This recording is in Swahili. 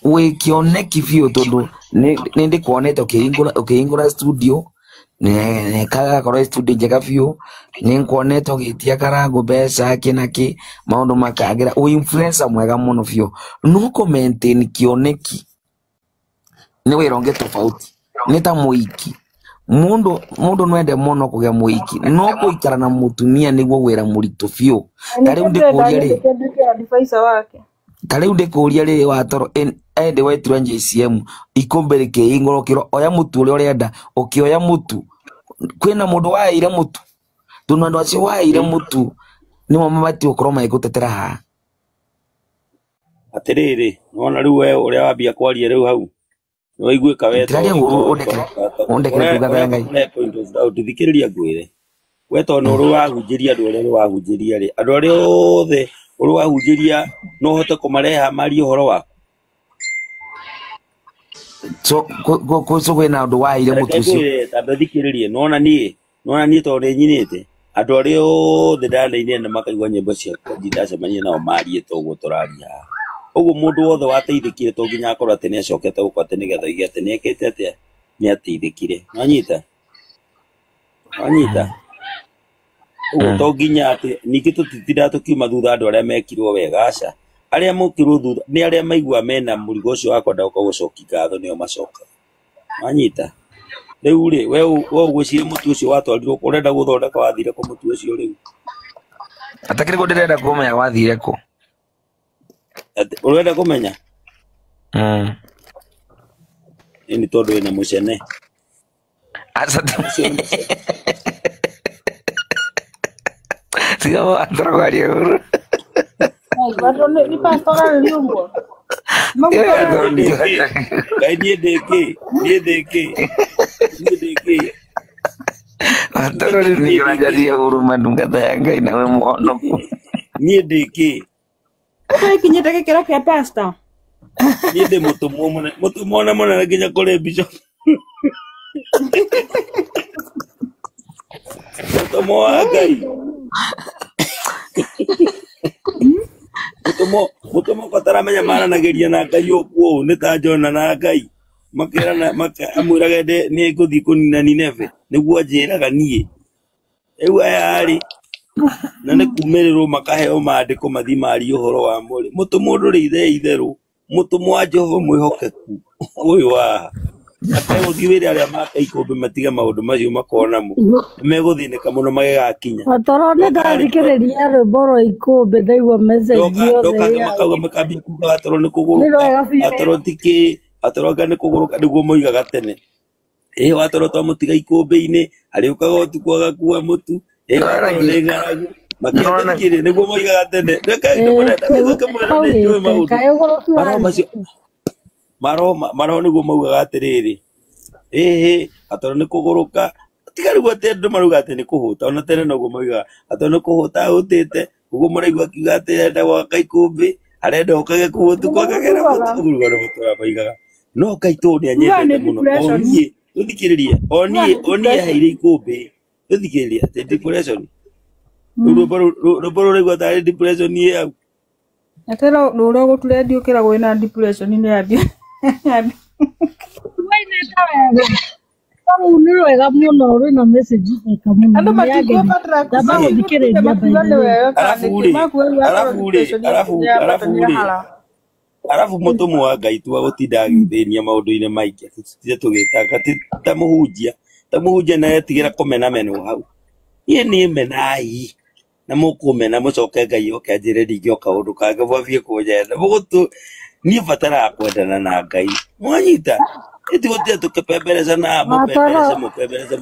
we kioneki biũ tondũ nĩ ndĩkuonete ũkĩhingũra studio ne kaga korwo studio njega biũ nĩ nkuonete ũgĩtia Karangũ mbeca kĩnakĩ maũndũ makagĩra influencer mwega mũno biũ no comment kioneki nĩ wĩra ũngĩ tofauti nĩ ta mũiki mundu nwende muno kũgĩa mũiki no kũikara na mũtumia nĩguo wĩra mũritũ biũ tarĩu ndĩkũria rĩ watoro ende wetirwo JCM ikombe rĩkĩhingũrwo kĩro oya mũtu ũrĩa ũrenda ũkĩoya mũtu kwĩna mũndũ waĩire mũtu tondũ andũ acio waĩire mũtu nĩmo mabatiĩ gũkorwo magĩgũtetera haha atĩrĩrĩ nona rĩu we ũrĩa wambia kwaria rĩu hau waiguĩka ũndekere kuga Ngai ndithikĩrĩria ngwĩre we tondũ ũrĩ wahunjĩria andũ arĩa wahunjĩria rĩ andũ arĩa othe ũrĩ wahunjĩria no ũhote kũmarehe marie ũhoro waku so kwĩna ũndũ waĩire mũtu ũcio tondũ thikĩrĩrie nona niĩ tondũ nĩnyinĩte andũ arĩa othe ndandainĩ na makaigua nyĩmbo ciakwa ndacemania nao marie ta ũguo tũraria haha ũguo mũndũ wothe wateithĩkire to nginya akorwo atĩ nĩacokete gũkũ atĩ nĩgetha ige atĩ nĩekĩte atĩa nĩateithĩkire wanyita ũguo to nginya atĩ ningĩ tũtitindaga tũkiuma thutha andũ arĩa mekirwo wega aca arĩa mokirwo thutha nĩ arĩa maigua mena mũrigo ũcio wa kwenda gũcokia ngatho nĩo macoka wanyita rĩu rĩ we ũgwĩciria mũtu ũcio watwarirwo ũrenda gũthondeka wathire kũ mũtu ũcio rĩu atakĩrĩ kũ ndĩrenda kũmenya wathire kũ urenda kumenya ni tondũ wĩna mũcene tiga watoro waria ũru Ngai niĩ ndĩkĩ watoro rĩu nĩũranjaria ũru mandungata ya Ngai nawe mũhonoku niĩ ndĩkĩ kinyĩte gĩkĩro kĩa pastor niĩ ndĩ mũtũmwo mũnene nginya kũrĩ bishop mũtũmwo wa Ngai mũtũmwo kataramenya maranagĩria na Ngai ũguo nĩ ta Jona na Ngai makĩrana amwĩraga nĩ ngũthiĩ kũnina Nineve nĩguo anjĩraga niĩ rĩu aya arĩ na nĩ kumĩrĩrwo makaheo maandĩko mathi marie ũhoro wa mũrĩ mũtũmwo ndũrĩ itherũ mũtũmwo wa Jehova mwĩhokeku ũyũ wa ategũthiĩ wĩra arĩa maka ikũmbĩ matige maũndũ macio makona mo megũthĩnĩka mũno magĩgakinya watoro nĩ ndathikĩrĩria rwĩmbo rwa ikũmbĩ ndaigua message yothe makauga makambia kuga watoro nĩ kũgũrũka watoro tikĩ watoroga nĩ kũgũrũka nĩguo moigaga tene watoro twamũtiga ikũmbĩ-inĩ arĩũkaga ũtukũ agakua mũtu makĩrĩ nĩguo moigaga tene maro nĩguo maugaga atĩrĩrĩ atoro nĩ kũgũrũka tiga rĩu atĩ andũ marauga atĩ nĩ kũhũta ona tene noguo moigaga atoro nĩ kũhũta ahũtĩte ũguo mũraigua akiuga atĩ arenda gwaka ikũmbĩ arenda ũkage kũu ũtukũ akagera mũtu ũguo nĩguo moigaga no Ngai tondũ nĩanyendete mũno oniĩ ũthikĩrĩrie oniĩ aheire ikũmbĩ ũthikĩrĩrie atĩ depression rũmbo rũraigua tarĩ depression yĩ hau atĩ rũrĩa gũtũrendio kĩragwo ĩna depression nĩ ambia rũu nĩ rwega mũno rwĩna message thaka mũno andũ matigũbatara arabu mũtũmwo wa Ngai tuga gũtinda agĩthĩnia maũndũ-inĩ maingĩ tũgĩkaga ta mũhunjia na etigĩra kũmenamenwo hau niĩ nĩ menai na mũkũmena mũcoke Ngai oke anjĩre ningĩ o kaũndũ kangĩ mwambie kũnyenda niĩ bataraga kwendana na Ngai mwanyita ĩtigũtĩa tũkĩpembereca na mũpemberece